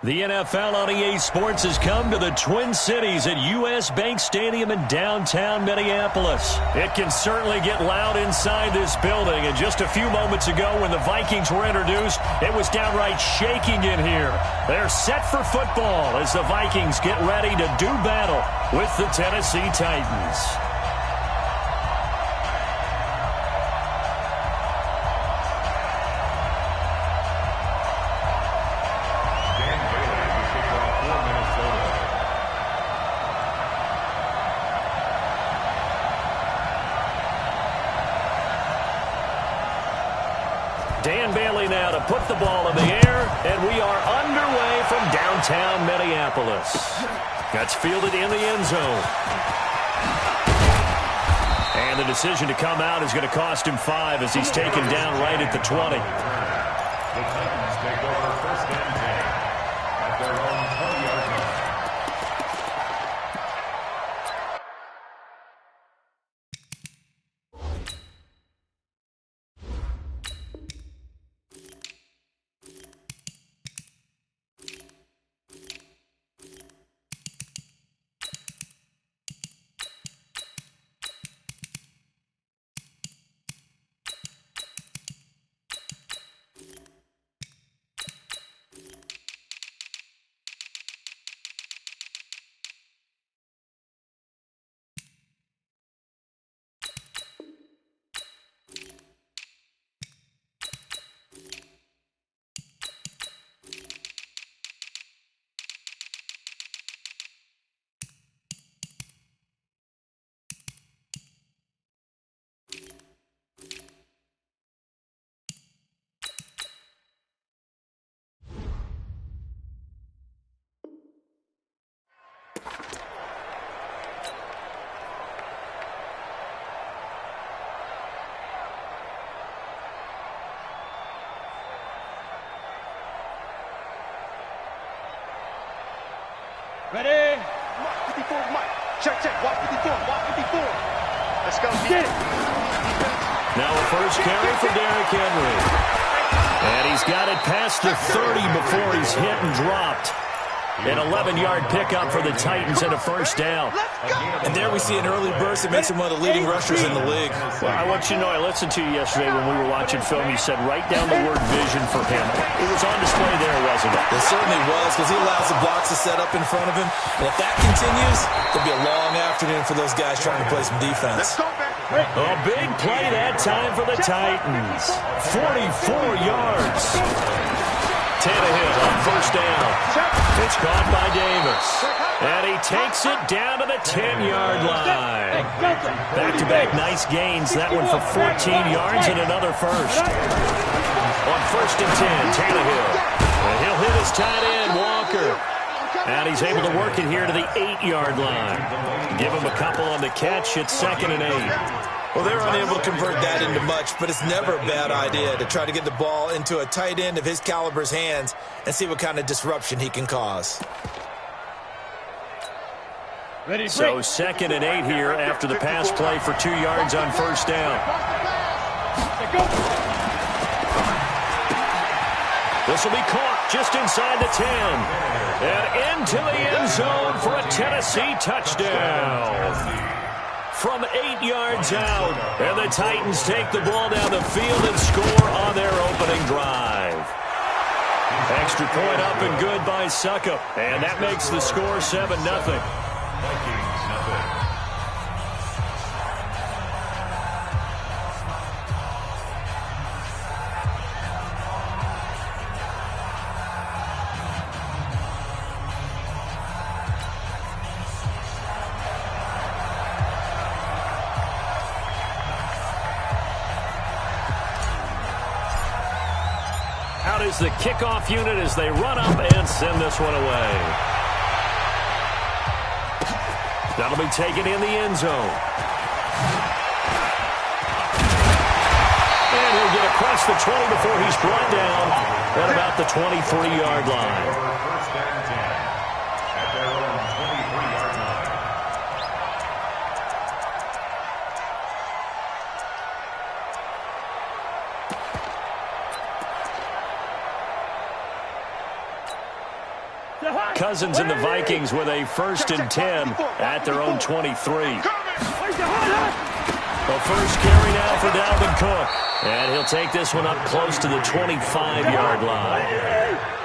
The NFL on EA Sports has come to the Twin Cities at U.S. Bank Stadium in downtown Minneapolis. It can certainly get loud inside this building, and just a few moments ago when the Vikings were introduced, it was downright shaking in here. They're set for football as the Vikings get ready to do battle with the Tennessee Titans. Dan Bailey now to put the ball in the air, and we are underway from downtown Minneapolis. That's fielded in the end zone. And the decision to come out is going to cost him 5 as he's taken down right at the 20. The Titans take over first and 10 at their own 20-yard line. Ready? Mark 54, Mike. Check. Walk 54, walk 54. Let's go. Get it. Now a first carry for Derrick Henry. And he's got it past the 30 before he's hit and dropped. An 11-yard pickup for the Titans and a first down. And there we see an early burst that makes him one of the leading rushers in the league. Well, I want you to know, I listened to you yesterday when we were watching film. You said write down the word vision for him. It was on display there, wasn't it? It certainly was, because he allows the blocks to set up in front of him. And if that continues, there'll be a long afternoon for those guys trying to play some defense. A big play that time for the Titans. 44 yards. Tannehill on first down. It's caught by Davis. And he takes it down to the 10-yard line. Back-to-back nice gains. That one for 14 yards and another first. On first and 10, Tannehill. And he'll hit his tight end, Walker. And he's able to work it here to the 8-yard line. Give him a couple on the catch. It's 2nd and 8. Well, they're unable to convert that into much, but it's never a bad idea to try to get the ball into a tight end of his caliber's hands and see what kind of disruption he can cause. So 2nd and 8 here after the pass play for 2 yards on first down. This will be caught just inside the 10. And into the end zone for a Tennessee touchdown. From 8 yards out, and the Titans take the ball down the field and score on their opening drive. Extra point up and good by Suckup, and that makes the score 7-0. Vikings, nothing. Out is the kickoff unit as they run up and send this one away. That'll be taken in the end zone. And he'll get across the 20 before he's brought down at about the 23-yard line. First and 10 at their own 23-yard line. Cousins and the Vikings with a 1st and 10 at their own 23. The first carry now for Dalvin Cook. And he'll take this one up close to the 25-yard line.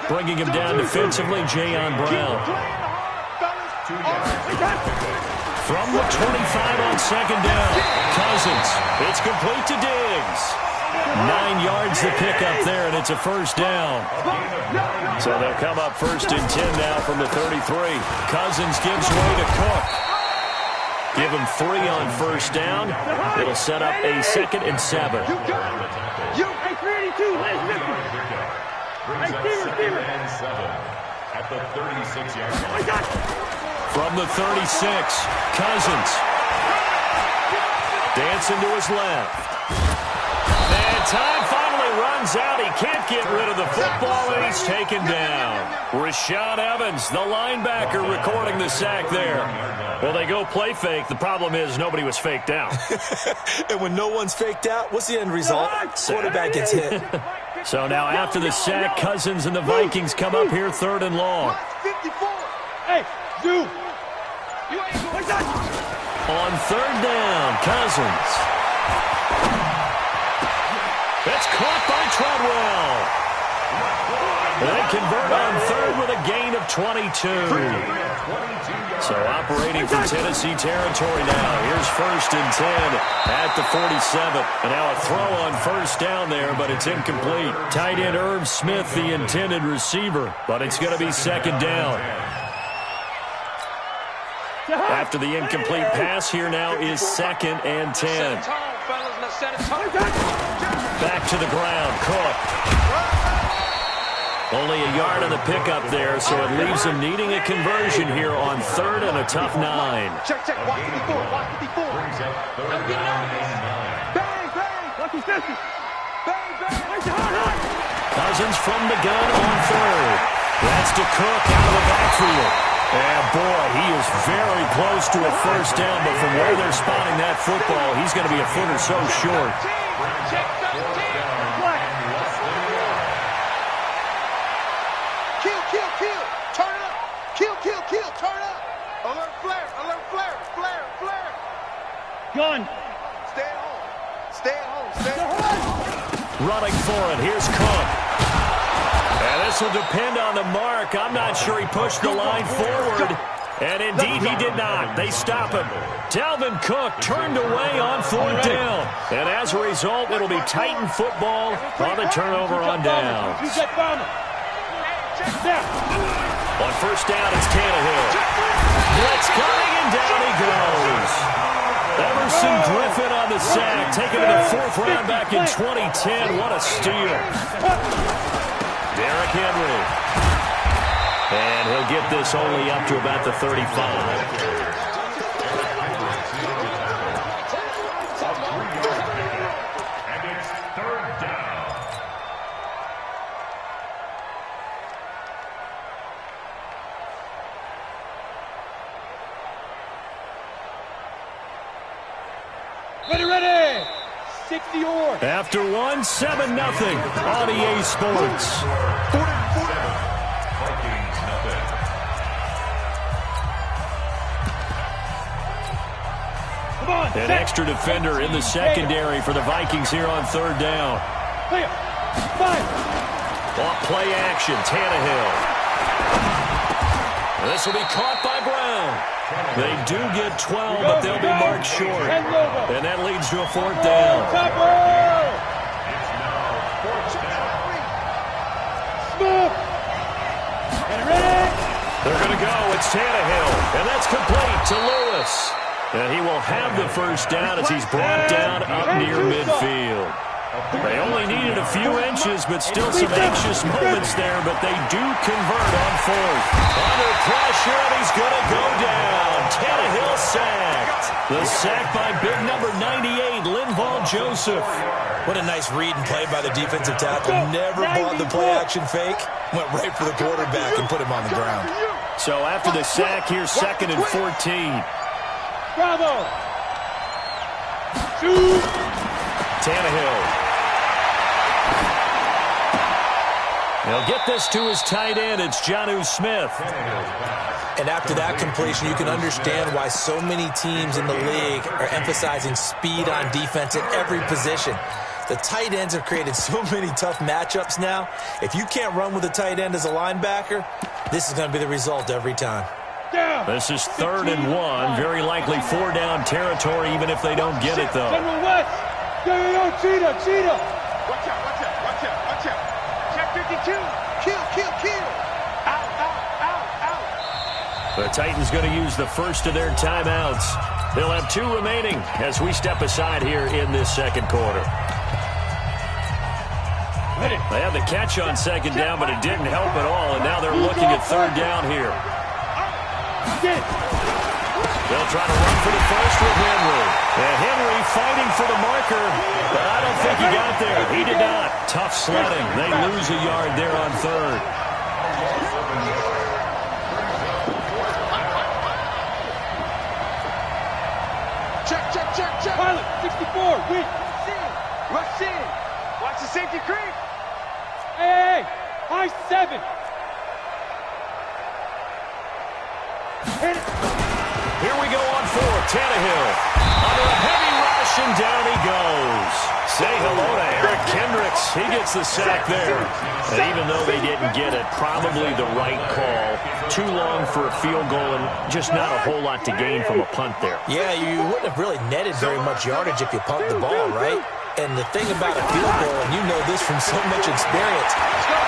Bringing him down defensively, Jayon Brown. From the 25 on 2nd down, Cousins. It's complete to Diggs. 9 yards to pick up there, and it's a 1st down. So they'll come up 1st and 10 now from the 33. Cousins gives way to Cook. Give him 3 on 1st down. It'll set up a 2nd and 7. At the 36-yard line. From the 36, Cousins. Dancing to his left. And time finally runs out. He can't get rid of the football, and he's taken down. Rashaan Evans, the linebacker, recording the sack there. Well, they go play fake. The problem is nobody was faked out. And when no one's faked out, what's the end result? Quarterback gets hit. So now after the sack, Cousins and the Vikings come up here 3rd and long. Hey, you. On 3rd down, Cousins. That's caught by Treadwell. They convert on 3rd with a gain of 22. So operating from Tennessee territory now. Here's 1st and 10 at the 47. And now a throw on 1st down there, but it's incomplete. Tight end Irv Smith, the intended receiver, but it's going to be 2nd down. After the incomplete pass, here now is 2nd and 10. Back to the ground, Cook. Only a yard on the pickup there, so it leaves him needing a conversion here on 3rd and a tough 9. Check. Watch 54. Watch 54. Third down and 9. Bang, bang. Watch his distance. Bang, bang. Cousins from the gun on 3rd. That's to Cook out of the backfield. And boy, he is very close to a 1st down, but from where they're spotting that football, he's going to be a foot or so short. Kill. Turn it up. Kill. Turn up. Alert flare. Gun. Stay at home. Running for it. Here's Cook. And this will depend on the mark. I'm not sure he pushed the line forward. And indeed he did not. They stop him. Dalvin Cook turned away on 4th down. And as a result, it'll be Titan football on the turnover on downs. On 1st down, it's Tannehill. Blitz coming, and down he goes. Everson Griffin on the sack, taken in the 4th round back in 2010. What a steal. Derrick Henry. And he'll get this only up to about the 35. Ready. 60 yards. After 1, 7-0 on EA Sports. An extra defender in the secondary for the Vikings here on 3rd down. Off play action, Tannehill. This will be caught by Brown. They do get 12, but they'll be marked short. And that leads to a 4th down. They're going to go. It's Tannehill. And that's complete to Lewis. And he will have the 1st down as he's brought down up near midfield. They only needed a few inches, but still some anxious moments there, but they do convert on 4th. Under pressure, and he's going to go down. Tannehill sacked. The sack by big number 98, Linval Joseph. What a nice read and play by the defensive tackle. Never bought the play-action fake. Went right for the quarterback and put him on the ground. So after the sack, here's 2nd and 14. Bravo. Shoot. Tannehill. He'll get this to his tight end. It's Jonnu Smith. And after that completion, you can understand why so many teams in the league are emphasizing speed on defense at every position. The tight ends have created so many tough matchups now. If you can't run with a tight end as a linebacker, this is going to be the result every time. This is 3rd and 1. Very likely 4-down territory, even if they don't get it, though. General West. Yo, cheetah. Watch out. Check 52. Kill. Out. The Titans going to use the first of their timeouts. They'll have 2 remaining as we step aside here in this second quarter. They had the catch on 2nd down, but it didn't help at all, and now they're looking at 3rd down here. They'll try to run for the first with Henry. And Henry fighting for the marker, but I don't think he got there. He did not. Tough sledding. They lose a yard there on 3rd. Check. Pilot, 64, weak. Rush in. Watch the safety creep. Hey, high 7. Hit it. Here we go on 4th. Tannehill under a heavy rush, and down he goes. Say hello to Eric Kendricks. He gets the sack there. And even though they didn't get it, probably the right call. Too long for a field goal and just not a whole lot to gain from a punt there. Yeah, you wouldn't have really netted very much yardage if you pumped the ball, right? And the thing about a field goal, and you know this from so much experience,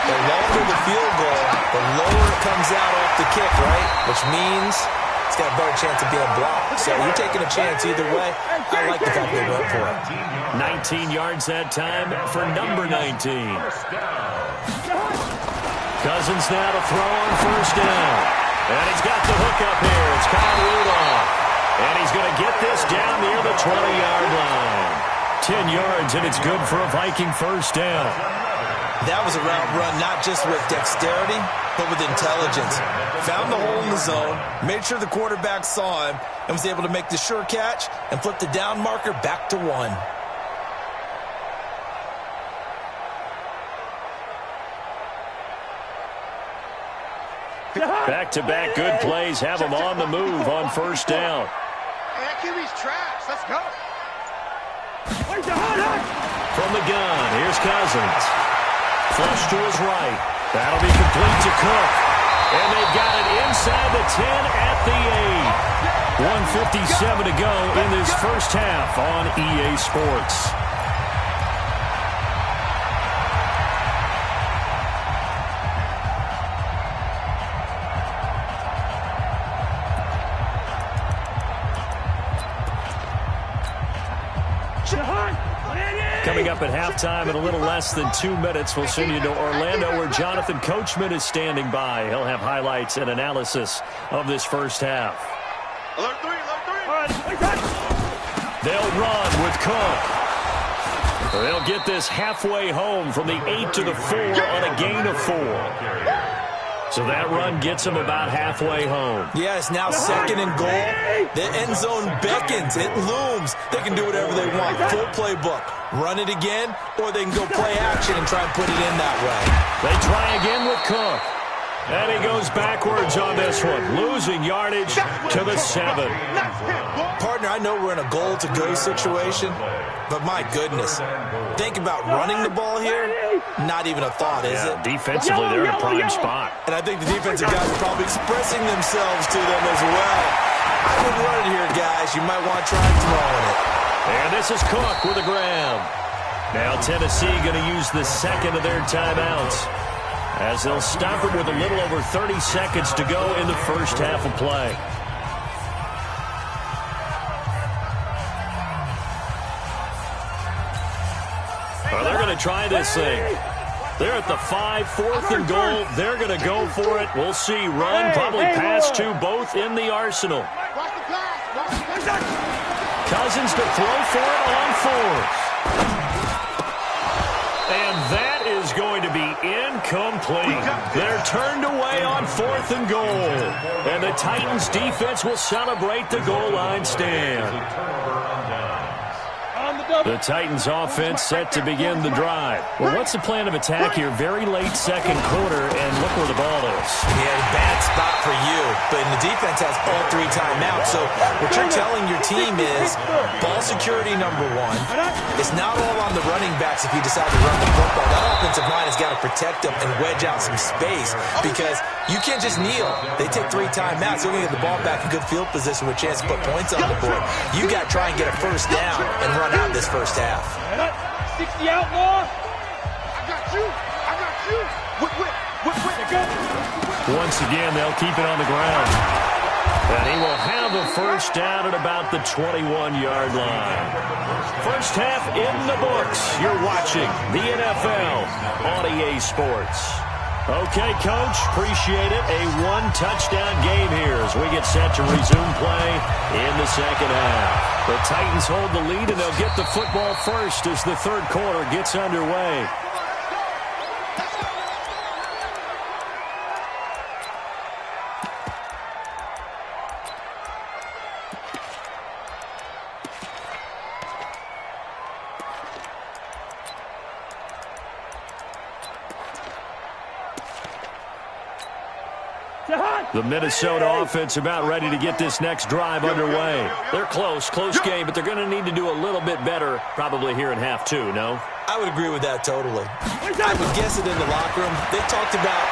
the longer the field goal, the lower it comes out off the kick, right? Which means it's got a better chance of being blocked. So you're taking a chance either way. I like the fact they went for it. 19 yards that time for number 19. Cousins now to throw on 1st down. And he's got the hook up here. It's Kyle Rudolph. And he's going to get this down near the 20-yard line. 10 yards, and it's good for a Viking 1st down. That was a route run not just with dexterity, but with intelligence. Found the hole in the zone, made sure the quarterback saw him, and was able to make the sure catch and flip the down marker back to 1. Back-to-back good plays have them on the move on 1st down. Hey, that QB's trash. Let's go. From the gun, here's Cousins. Flush to his right. That'll be complete to Cook. And they've got it inside the 10 at the 8. 1:57 to go in this first half on EA Sports. Coming up at halftime in a little less than 2 minutes, we'll send you to Orlando where Jonathan Coachman is standing by. He'll have highlights and analysis of this first half. Alert 3. They'll run with Cook. They'll get this halfway home from the 8 to the 4 on a gain of 4. So that run gets them about halfway home. Yeah, it's now 2nd and goal. The end zone beckons. It looms. They can do whatever they want. Full playbook. Run it again, or they can go play action and try and put it in that way. They try again with Cook. And he goes backwards on this one, losing yardage to the 7. Partner, I know we're in a goal-to-go situation, but my goodness, think about running the ball here. Not even a thought, is it? Defensively, they're in a prime spot. And I think the defensive guys are probably expressing themselves to them as well. I wouldn't run it here, guys. You might want to try throwing it. And this is Cook with a grab. Now Tennessee going to use the 2nd of their timeouts, as they'll stop it with a little over 30 seconds to go in the first half of play. Well, they're going to try this thing. They're at the 5, 4th and goal. They're going to go for it. We'll see. Run, probably pass to both in the arsenal. Cousins to throw for it on 4th. And that is going to be incomplete. They're turned away on 4th and goal. And the Titans defense will celebrate the goal line stand. On the The Titans offense set to begin the drive. Well, what's the plan of attack here? Very late second quarter, and look where the ball is. Yeah, bad spot for you, but the defense has all 3 timeouts. So what you're telling your team is ball security number 1. It's not all on the running backs if you decide to run the football. That offensive line has got to protect them and wedge out some space because you can't just kneel. They take 3 timeouts. They're going to get the ball back in good field position with a chance to put points on the board. You got to try and get a first down and run out this first half. 60 outlaw. I got you. I got you. Once again, they'll keep it on the ground. And he will have a first down at about the 21-yard line. First half in the books. You're watching the NFL on EA Sports. Okay, Coach, appreciate it. A 1-touchdown game here as we get set to resume play in the second half. The Titans hold the lead, and they'll get the football first as the third quarter gets underway. The Minnesota offense about ready to get this next drive underway. They're close game, but they're going to need to do a little bit better probably here in half 2, no? I would agree with that totally. I would guess it in the locker room. They talked about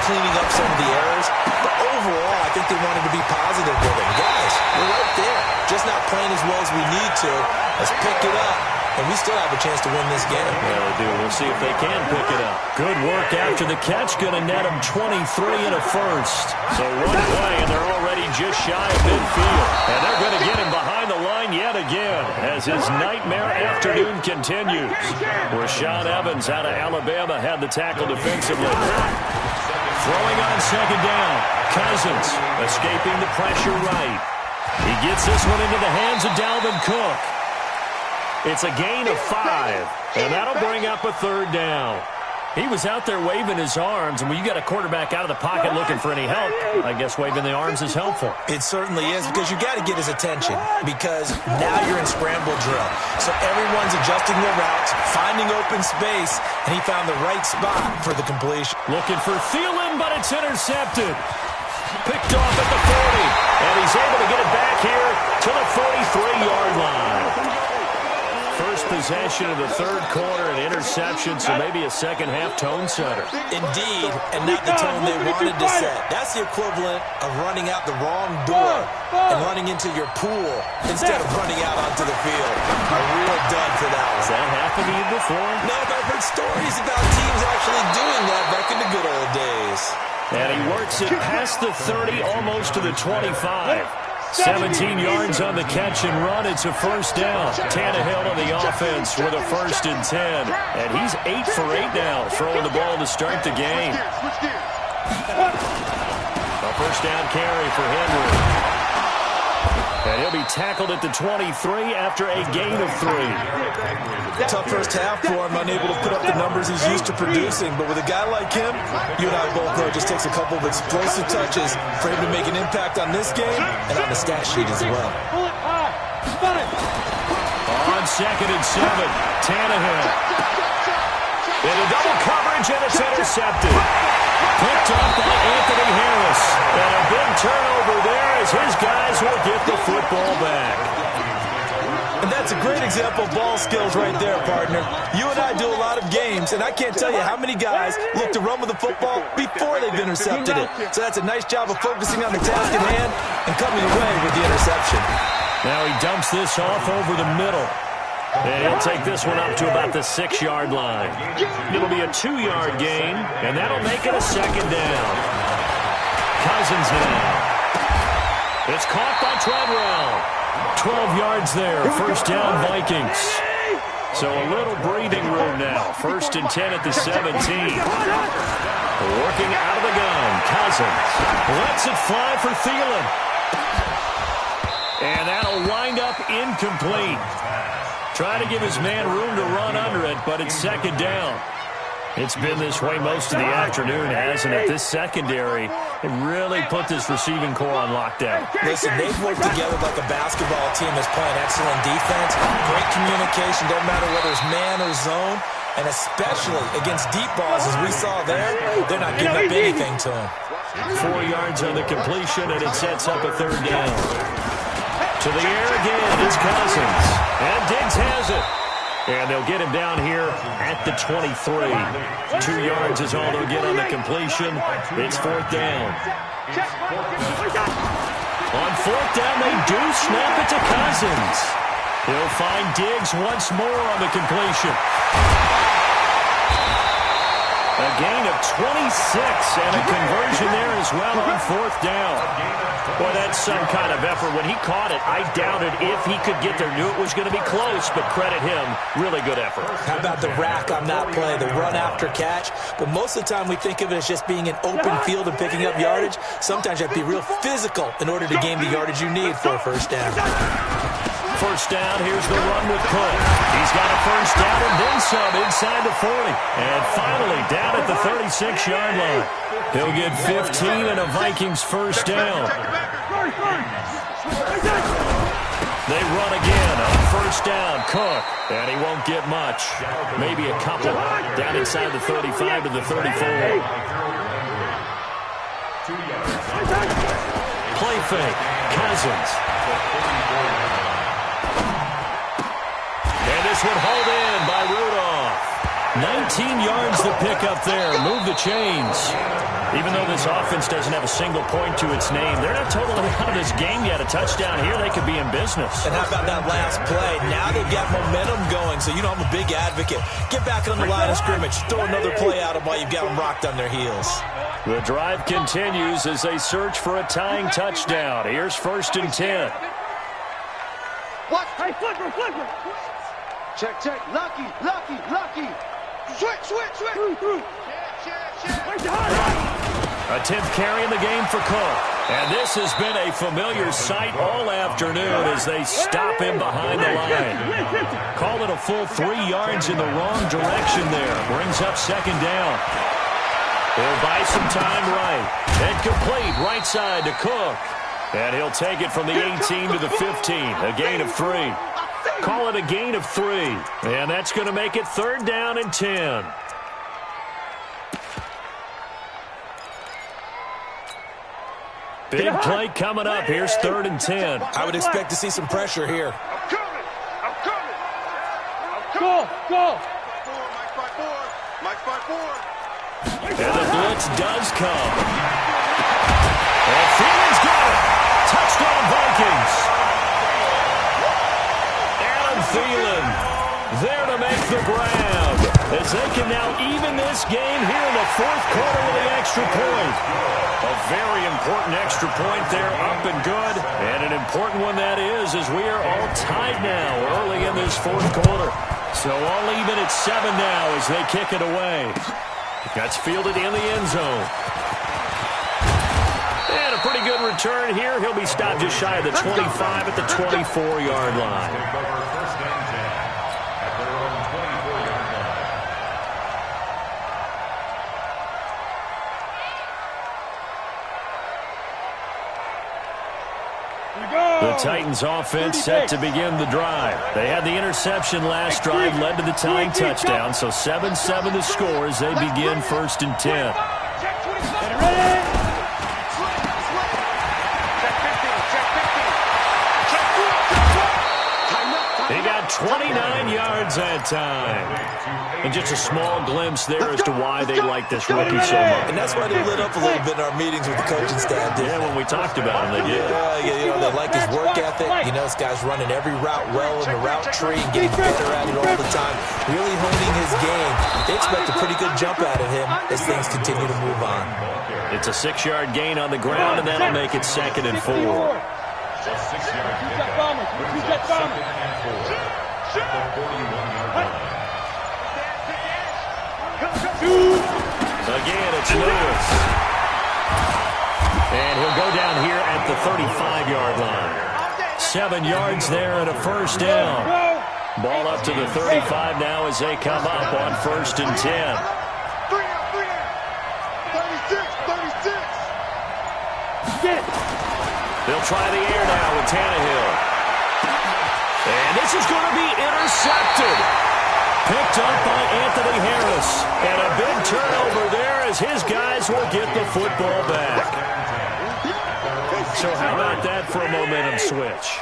cleaning up some of the errors, but overall, I think they wanted to be positive with it. Guys, we're right there. Just not playing as well as we need to. Let's pick it up. And we still have a chance to win this game. Yeah, they do. We'll see if they can pick it up. Good work after the catch. Going to net them 23 and a first. So one play, and they're already just shy of midfield. And they're going to get him behind the line yet again as his nightmare afternoon continues. Rashaan Evans out of Alabama had the tackle defensively. Throwing on second down. Cousins escaping the pressure right. He gets this one into the hands of Dalvin Cook. It's a gain of 5, and that'll bring up a third down. He was out there waving his arms, and when you got a quarterback out of the pocket looking for any help, I guess waving the arms is helpful. It certainly is, because you got to get his attention, because now you're in scramble drill. So everyone's adjusting their routes, finding open space, and he found the right spot for the completion. Looking for Thielen, but it's intercepted. Picked off at the 40, and he's able to get it back here to the 43-yard line. First possession of the third quarter, an interception, so maybe a second-half tone setter. Indeed, and not the tone they wanted to set. That's the equivalent of running out the wrong door and running into your pool instead of running out onto the field. A real dud for that one. Has that happened to you before? No, but I've heard stories about teams actually doing that back in the good old days. And he works it past the 30, almost to the 25. 17 yards on the catch and run. It's a first down. Tannehill on the offense with a 1st and 10. And he's 8 for 8 now, throwing the ball to start the game. A first down carry for Henry. And he'll be tackled at the 23 after a gain of 3. Tough first half for him, unable to put up the numbers he's used to producing. But with a guy like him, you and I both know it just takes a couple of explosive touches for him to make an impact on this game and on the stat sheet as well. On 2nd and 7, Tannehill. In a double coverage, and it's intercepted. Picked up by Anthony Harris. And a big turnover there as his guys will get the football back. And that's a great example of ball skills right there, partner. You and I do a lot of games, and I can't tell you how many guys look to run with the football before they've intercepted it. So that's a nice job of focusing on the task at hand and coming away with the interception. Now he dumps this off over the middle. And he'll take this one up to about the 6-yard line. It'll be a 2-yard gain, and that'll make it a second down. Cousins now. It's caught by Treadwell. 12 yards there. First down, Vikings. So a little breathing room now. 1st and 10 at the 17. Working out of the gun. Cousins lets it fly for Thielen. And that'll wind up incomplete. Trying to give his man room to run under it, but it's second down. It's been this way most of the afternoon, hasn't it? This secondary, it really put this receiving core on lockdown. Listen, they've worked together like a basketball team that's playing excellent defense. Great communication, doesn't matter whether it's man or zone. And especially against deep balls, as we saw there, they're not giving up anything to them. 4 yards on the completion, and it sets up a third down. To the air again, it's Cousins. And Diggs has it. And they'll get him down here at the 23. 2 yards is all they'll get on the completion. It's fourth down. On fourth down, they do snap it to Cousins. He'll find Diggs once more on the completion. A gain of 26 and a conversion there as well on fourth down. Boy, that's some kind of effort. When he caught it, I doubted if he could get there. Knew it was going to be close, but credit him. Really good effort. How about the rack on that play, the run after catch? But most of the time we think of it as just being an open field and picking up yardage. Sometimes you have to be real physical in order to gain the yardage you need for a first down. First down, here's the run with Cook. He's got a first down and then some inside the 40. And finally, down at the 36-yard line. He'll get 15 and a Vikings first down. They run again on first down, Cook. And he won't get much. Maybe a couple. Down inside the 35 to the 34. Play fake, Cousins. And this one hauled in by Rudolph. 19 yards to pick up there. Move the chains. Even though this offense doesn't have a single point to its name, they're not totally out of this game yet. A touchdown here, they could be in business. And how about that last play? Now they've got momentum going, so you know I'm a big advocate. Get back on the line of scrimmage. Throw another play at them while you've got them rocked on their heels. The drive continues as they search for a tying touchdown. Here's first and 10. What? Hey, flipper. Check. Lucky. Switch. A 10th carry in the game for Cook. And this has been a familiar sight all afternoon as they stop him behind the line. Call it a full 3 yards in the wrong direction there. Brings up second down. He'll buy some time right. And complete right side to Cook. And he'll take it from the 18 to the 15. A gain of 3. Call it a gain of 3. And that's going to make it third down and 10. Big play coming up. Here's third and 10. I would expect to see some pressure here. I'm coming. Go. Mike 5-4. And the blitz does come. And Thielens got it. Touchdown Vikings. Adam Thielen there to make the grab. As they can now even this game here in the fourth quarter with the extra point. A very important extra point there, up and good. And an important one that is, as we are all tied now early in this fourth quarter. So all even at 7 now as they kick it away. That's fielded in the end zone. And a pretty good return here. He'll be stopped just shy of the 25 at the 24-yard line. The Titans offense set to begin the drive. They had the interception last drive, led to the tying touchdown, so 7-7 the score as they begin first and 10. He got 29 yards that time. And just a small glimpse there as to why they like this rookie so much. And that's why they lit up a little bit in our meetings with the coaching staff. Yeah, when we talked about him, they did. You know, they like his work ethic. You know, this guy's running every route well in the route tree and getting better at it all the time. Really honing his game. They expect a pretty good jump out of him as things continue to move on. It's a 6-yard gain on the ground, and that'll make it second and 4. Again, it's Lewis. And he'll go down here at the 35-yard line. 7 yards there and a first down. Ball up to the 35 now as they come up on first and 10. They'll try the air now with Tannehill. And this is going to be intercepted. Picked up by Anthony Harris. And a big turnover there as his guys will get the football back. So how about that for a momentum switch?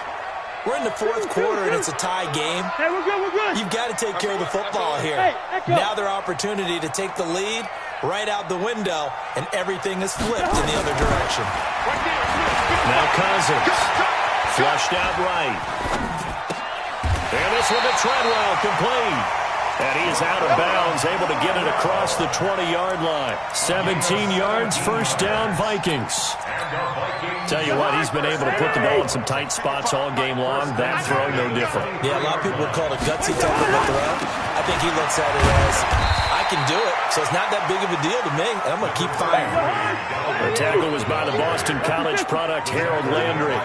We're in the fourth quarter, and it's a tie game. Hey, we're good. You've got to take care of the football here. Now their opportunity to take the lead right out the window, and everything is flipped in the other direction. Now Cousins. Flushed out right. And this one to Treadwell, complete. And he is out of bounds, able to get it across the 20-yard line. 17 yards, first down, Vikings. Tell you what, he's been able to put the ball in some tight spots all game long. That throw, no different. Yeah, a lot of people would call it a gutsy type of a throw. I think he looks at it as, I can do it, so it's not that big of a deal to me, and I'm going to keep firing. The tackle was by the Boston College product, Harold Landry.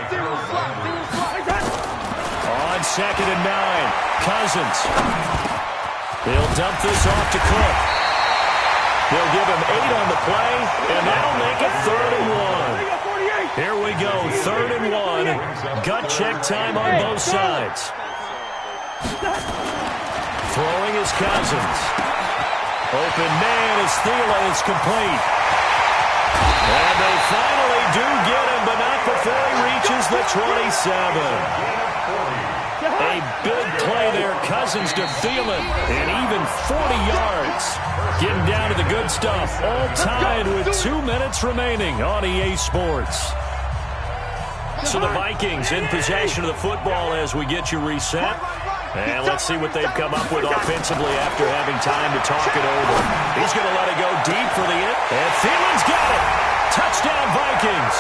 On 2nd and 9, Cousins. They'll dump this off to Cook. They'll give him 8 on the play, and that'll make it 3rd and 1. Here we go, 3rd and 1. Gut check time on both sides. Throwing is Cousins. Open man is Thielen. It's complete. And they finally do get him, but not before he reaches the 27. A big play there, Cousins to Thielen, and even 40 yards. Getting down to the good stuff, all tied with 2 minutes remaining on EA Sports. So the Vikings in possession of the football as we get you reset. And let's see what they've come up with offensively after having time to talk it over. He's going to let it go deep for the end. And Thielen's got it. Touchdown, Vikings.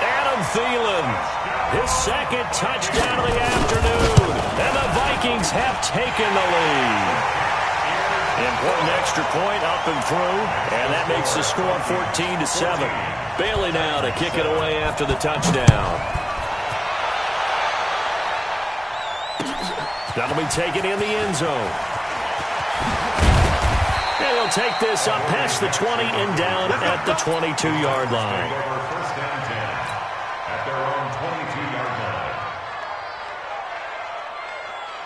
Adam Thielen. His second touchdown of the afternoon. And the Vikings have taken the lead. Important extra point up and through. And that makes the score 14-7. Bailey now to kick it away after the touchdown. That'll be taken in the end zone. And he'll take this up past the 20 and down at the 22-yard line. First down 10 at their own 22-yard line.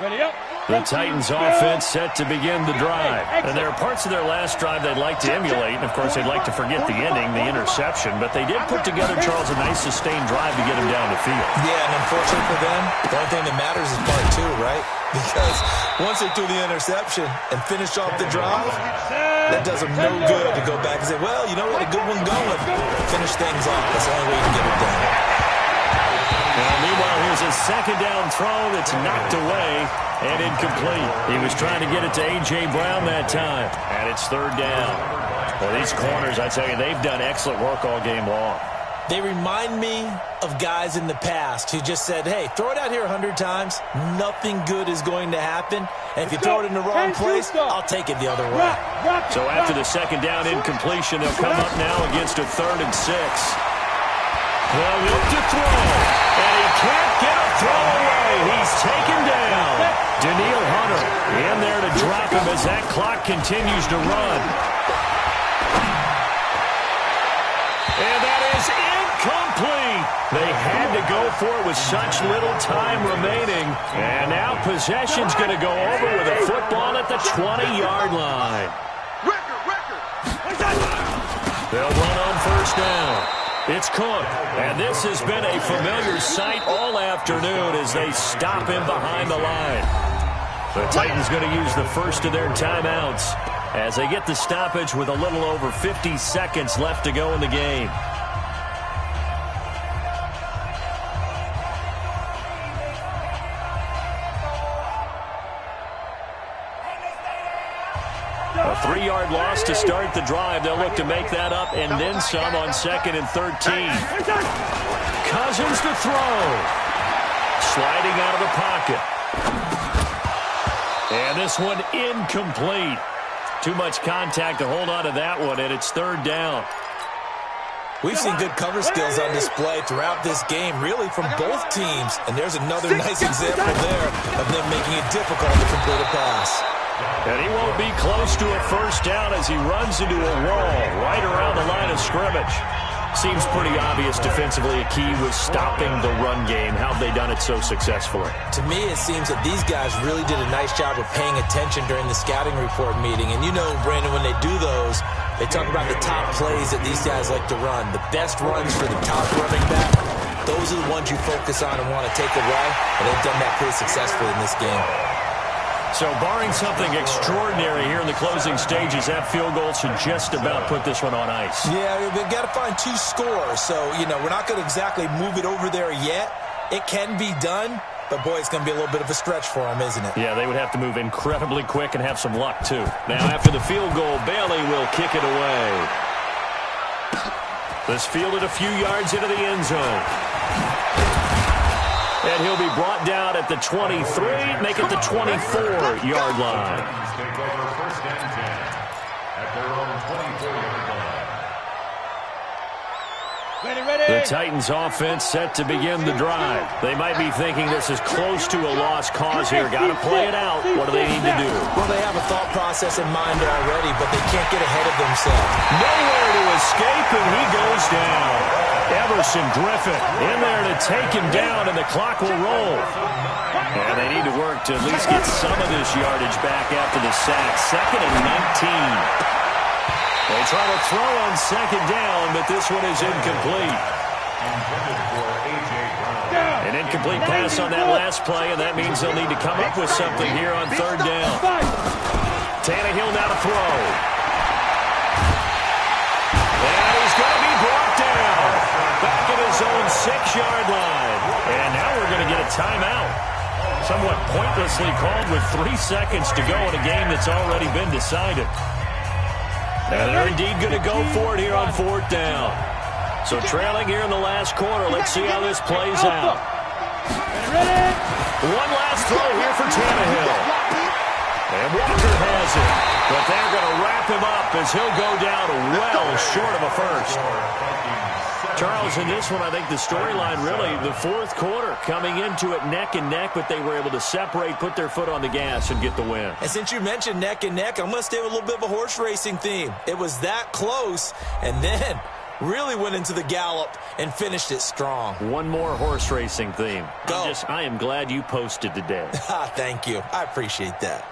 Ready up. The Titans offense set to begin the drive. And there are parts of their last drive they'd like to emulate. And, of course, they'd like to forget the ending, the interception. But they did put together, Charles, a nice sustained drive to get him down the field. Yeah, and unfortunately for them, the only thing that matters is part 2, right? Because once they threw the interception and finished off the drive, that does them no good to go back and say, well, you know what, a good one going. Finish things off. That's the only way you can get it done. And meanwhile, here's a second down throw that's knocked away and incomplete. He was trying to get it to A.J. Brown that time. And it's 3rd down. Well, these corners, I tell you, they've done excellent work all game long. They remind me of guys in the past who just said, hey, throw it out here 100 times. Nothing good is going to happen. And if you throw it in the wrong place, I'll take it the other way. So after the second down incompletion, they'll come up now against a 3rd and 6. They'll look to throw. And he can't get a throw away. He's taken down. Daniil Hunter in there to drop him as that clock continues to run. And that is incomplete. They had to go for it with such little time remaining. And now possession's going to go over with a football at the 20-yard line. They'll run on 1st down. It's Cook, and this has been a familiar sight all afternoon as they stop him behind the line. The Titans going to use the first of their timeouts as they get the stoppage with a little over 50 seconds left to go in the game. A 3-yard loss to start the drive. They'll look to make that up and then some on 2nd and 13. Cousins to throw. Sliding out of the pocket. And this one incomplete. Too much contact to hold on to that one, and it's 3rd down. We've seen good cover skills on display throughout this game, really from both teams. And there's another nice example there of them making it difficult to complete a pass. And he won't be close to a 1st down as he runs into a wall right around the line of scrimmage. Seems pretty obvious defensively a key was stopping the run game. How have they done it so successfully? To me, it seems that these guys really did a nice job of paying attention during the scouting report meeting. And you know, Brandon, when they do those, they talk about the top plays that these guys like to run. The best runs for the top running back, those are the ones you focus on and want to take away. And they've done that pretty successfully in this game. So barring something extraordinary here in the closing stages, that field goal should just about put this one on ice. Yeah, they've got to find 2 scores. So, you know, we're not going to exactly move it over there yet. It can be done, but, boy, it's going to be a little bit of a stretch for them, isn't it? Yeah, they would have to move incredibly quick and have some luck, too. Now, after the field goal, Bailey will kick it away. This fielded a few yards into the end zone. And he'll be brought down at the 23, make it the 24-yard line. Take over first and 10 at their own 24-yard line. The Titans offense set to begin the drive. They might be thinking this is close to a lost cause here. Got to play it out. What do they need to do? Well, they have a thought process in mind already, but they can't get ahead of themselves. Nowhere to escape, and he goes down. Everson Griffin in there to take him down, and the clock will roll. And they need to work to at least get some of this yardage back after the sack. 2nd and 19. They try to throw on 2nd down, but this one is incomplete. An incomplete pass on that last play, and that means they'll need to come up with something here on 3rd down. Tannehill now to throw. And he's going to be brought down. Back at his own 6-yard line. And now we're going to get a timeout. Somewhat pointlessly called with 3 seconds to go in a game that's already been decided. And they're indeed going to go for it here on 4th down. So trailing here in the last quarter. Let's see how this plays out. One last throw here for Tannehill. And Walker has it. But they're going to wrap him up as he'll go down well short of a first. Charles, in this one, I think the storyline really, the 4th quarter, coming into it neck and neck, but they were able to separate, put their foot on the gas, and get the win. And since you mentioned neck and neck, I'm going to stay with a little bit of a horse racing theme. It was that close, and then really went into the gallop and finished it strong. One more horse racing theme. Go. I am glad you posted today. Thank you. I appreciate that.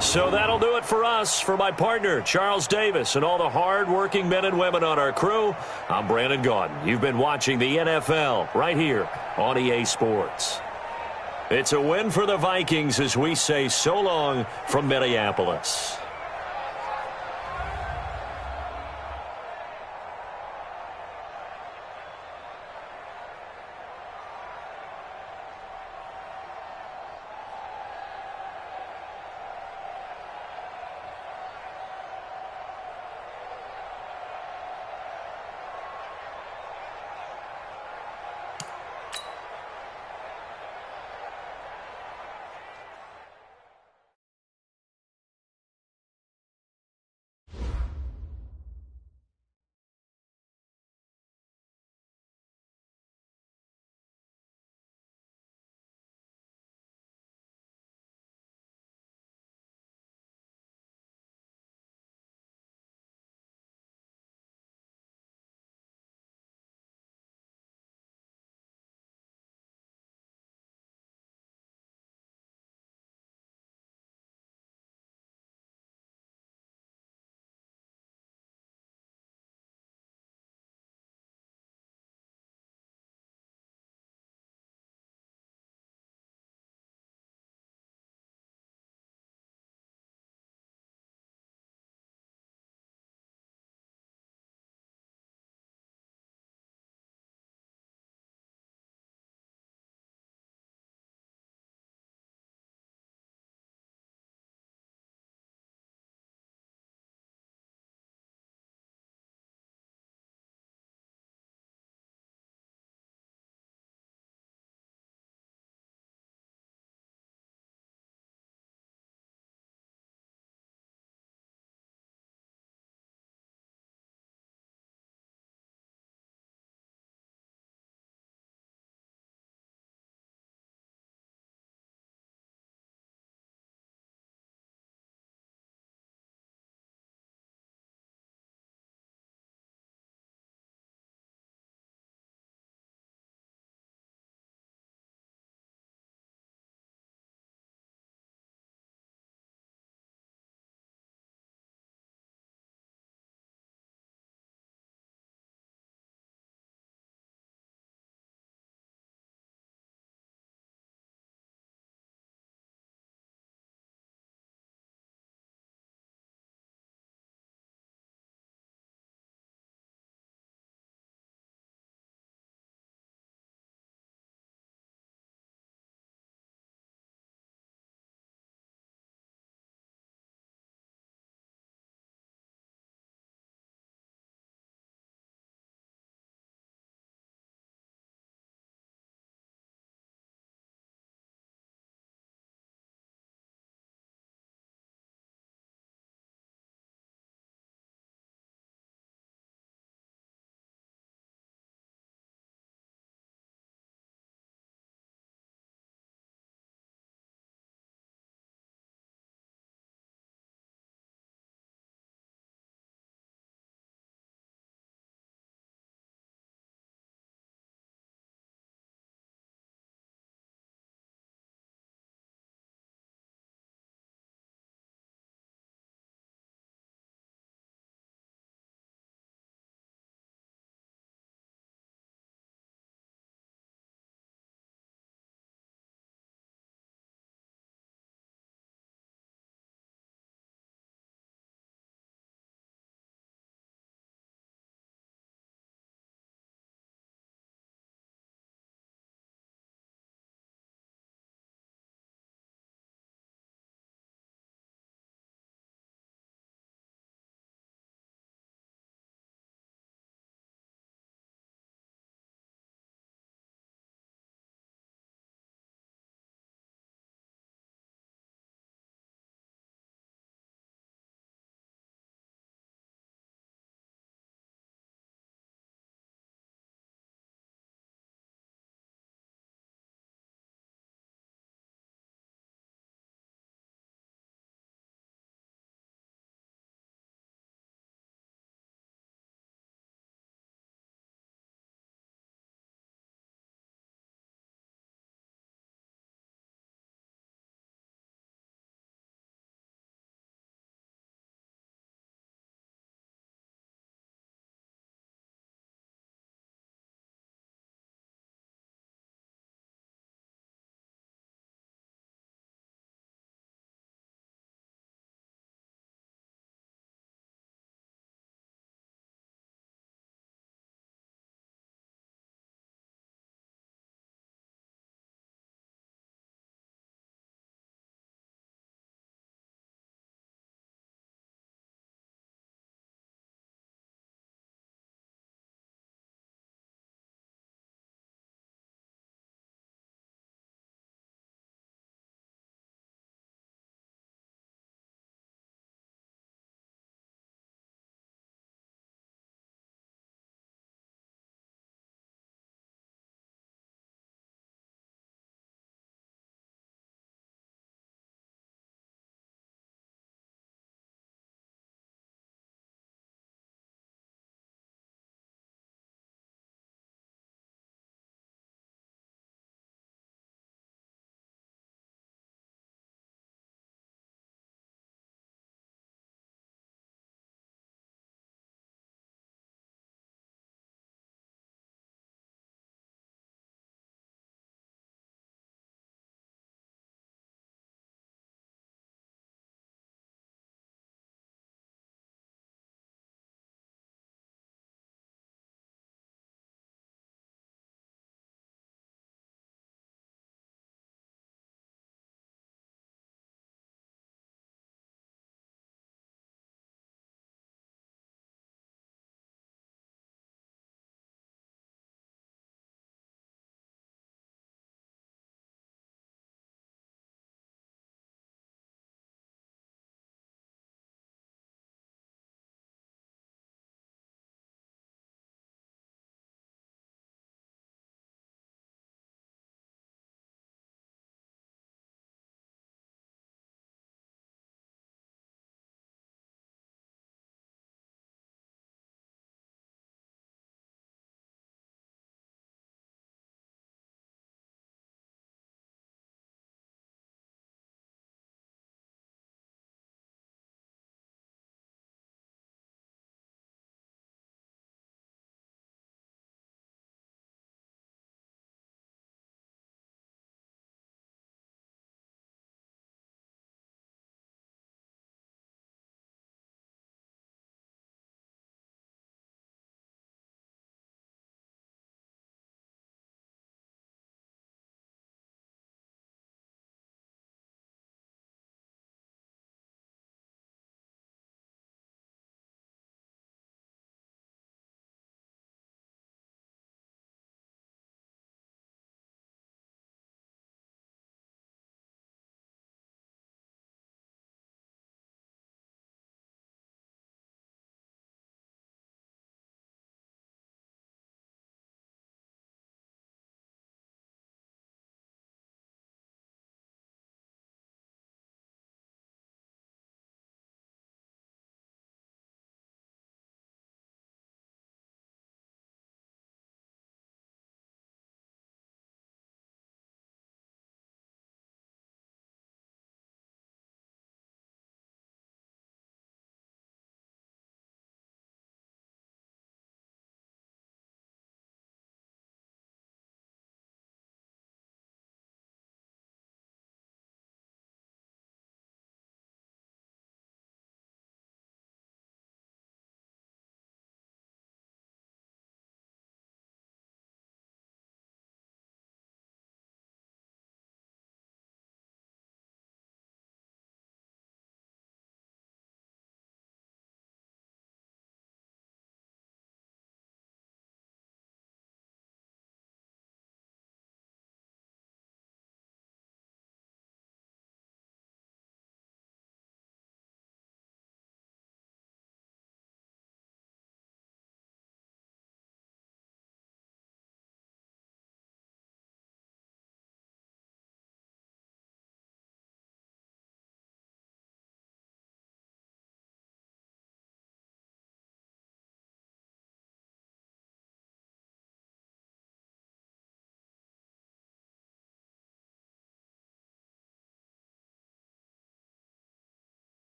So that'll do it for us. For my partner, Charles Davis, and all the hard-working men and women on our crew, I'm Brandon Gaudin. You've been watching the NFL right here on EA Sports. It's a win for the Vikings as we say so long from Minneapolis.